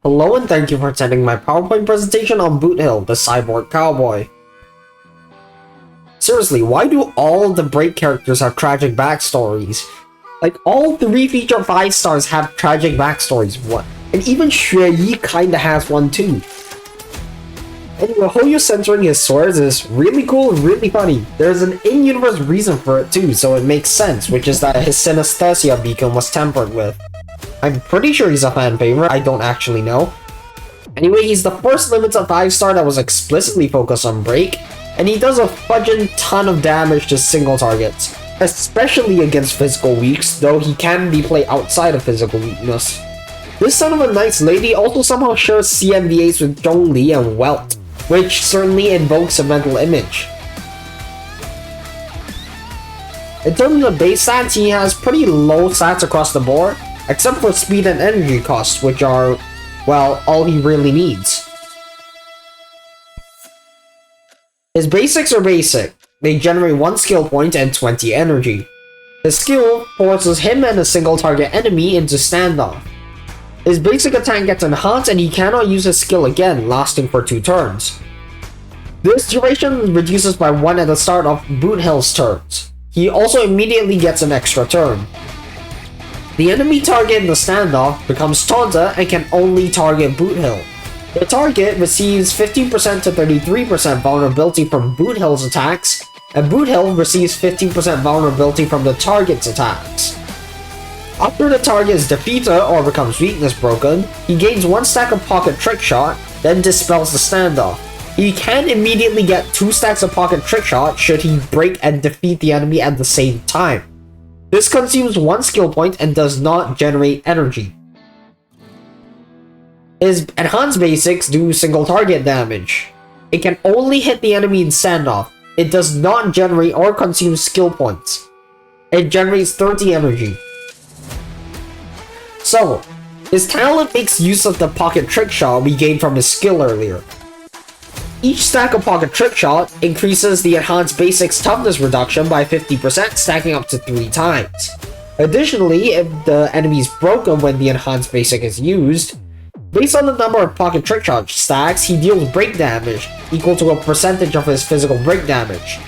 Hello and thank you for attending my PowerPoint presentation on Boothill, the cyborg cowboy. Seriously, why do all the break characters have tragic backstories? Like, all 3 feature 5 stars have tragic backstories, what? And even Shuyi kinda has one too. Anyway, Hoyo censoring his swords is really cool and really funny. There's an in-universe reason for it too, so it makes sense, which is that his synesthesia beacon was tampered with. I'm pretty sure he's a fan favorite, I don't actually know. Anyway, he's the first limited 5 star that was explicitly focused on break, and he does a fudging ton of damage to single targets, especially against physical weaks, though he can be played outside of physical weakness. This son of a nice lady also somehow shares CMVAs with Zhongli and Welt, which certainly invokes a mental image. In terms of base stats, he has pretty low stats across the board, except for speed and energy costs, which are, well, all he really needs. His basics are basic. They generate 1 skill point and 20 energy. His skill forces him and a single target enemy into standoff. His basic attack gets enhanced and he cannot use his skill again, lasting for 2 turns. This duration reduces by 1 at the start of Boothill's turns. He also immediately gets an extra turn. The enemy target in the standoff becomes taunted and can only target Boothill. The target receives 15% to 33% vulnerability from Boothill's attacks, and Boothill receives 15% vulnerability from the target's attacks. After the target is defeated or becomes weakness broken, he gains 1 stack of pocket trick shot, then dispels the standoff. He can immediately get 2 stacks of pocket trick shot should he break and defeat the enemy at the same time. This consumes 1 skill point and does not generate energy. His enhanced basics do single target damage. It can only hit the enemy in standoff. It does not generate or consume skill points. It generates 30 energy. So, his talent makes use of the pocket trick shot we gained from his skill earlier. Each stack of pocket trick shot increases the enhanced basics toughness reduction by 50%, stacking up to 3 times. Additionally, if the enemy is broken when the enhanced basic is used, based on the number of pocket trick shot stacks, he deals break damage equal to a percentage of his physical break damage.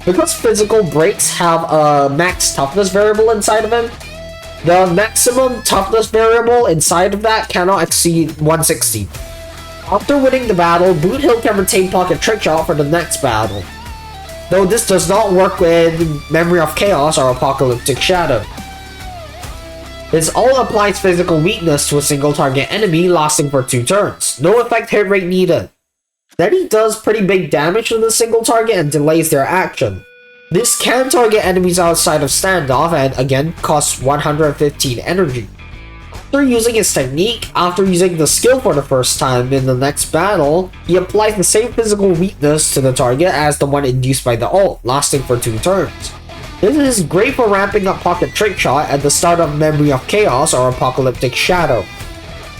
Because physical breaks have a max toughness variable inside of him, the maximum toughness variable inside of that cannot exceed 160. After winning the battle, Boothill can retain pocket trick shot for the next battle, though this does not work with Memory of Chaos or Apocalyptic Shadow. This all applies physical weakness to a single target enemy lasting for 2 turns, no effect hit rate needed. Then he does pretty big damage to the single target and delays their action. This can target enemies outside of standoff and again costs 115 energy. After using his technique, after using the skill for the first time in the next battle, he applies the same physical weakness to the target as the one induced by the ult, lasting for 2 turns. This is great for ramping up pocket trick shot at the start of Memory of Chaos or Apocalyptic Shadow.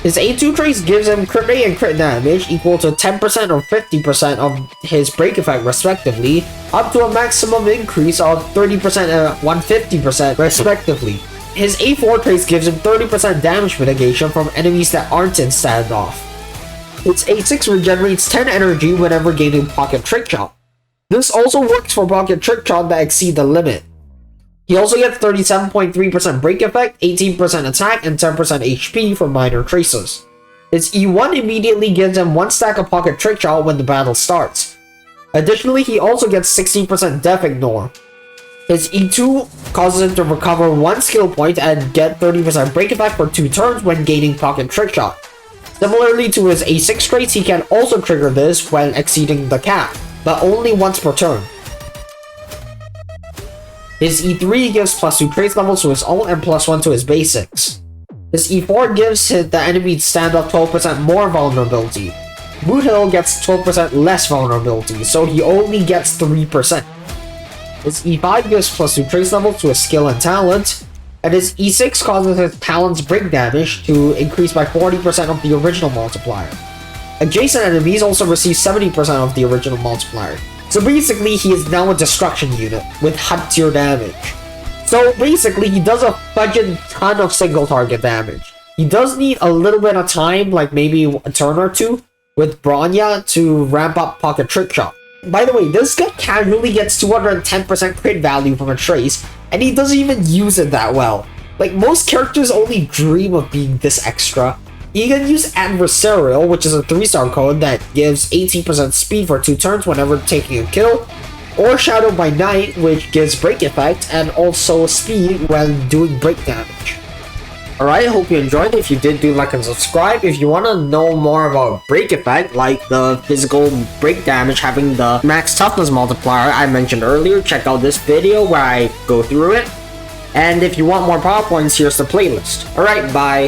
His A2 traits gives him crit rate and crit damage equal to 10% or 50% of his break effect respectively, up to a maximum increase of 30% and 150% respectively. His A4 traits gives him 30% damage mitigation from enemies that aren't in standoff. Its A6 regenerates 10 energy whenever gaining pocket trick shot. This also works for pocket trick shot that exceed the limit. He also gets 37.3% break effect, 18% attack, and 10% HP for minor traces. Its E1 immediately gives him 1 stack of pocket trick shot when the battle starts. Additionally, he also gets 16% def ignore. His E2 causes him to recover 1 skill point and get 30% break effect for 2 turns when gaining pocket trick shot. Similarly to his A6 traits, he can also trigger this when exceeding the cap, but only once per turn. His E3 gives +2 traits levels to his ult and +1 to his basics. His E4 gives the enemy standoff 12% more vulnerability. Boothill gets 12% less vulnerability, so he only gets 3%. His E5 gives +2 trace levels to his skill and talent, and his E6 causes his talent's break damage to increase by 40% of the original multiplier. Adjacent enemies also receive 70% of the original multiplier. So basically, he is now a destruction unit with HUD tier damage. So basically, he does a fudging ton of single target damage. he does need a little bit of time, like maybe a turn or two, with Bronya to ramp up Pocket Trick Shot. By the way, this guy casually gets 210% crit value from a trace, and he doesn't even use it that well. Like, most characters only dream of being this extra. You can use Adversarial, which is a 3-star code that gives 18% speed for 2 turns whenever taking a kill, or Shadow by Night, which gives break effect and also speed when doing break damage. Alright, I hope you enjoyed. If you did, do like and subscribe. If you want to know more about break effect, like the physical break damage having the max toughness multiplier I mentioned earlier, check out this video where I go through it. And if you want more PowerPoints, here's the playlist. Alright, bye.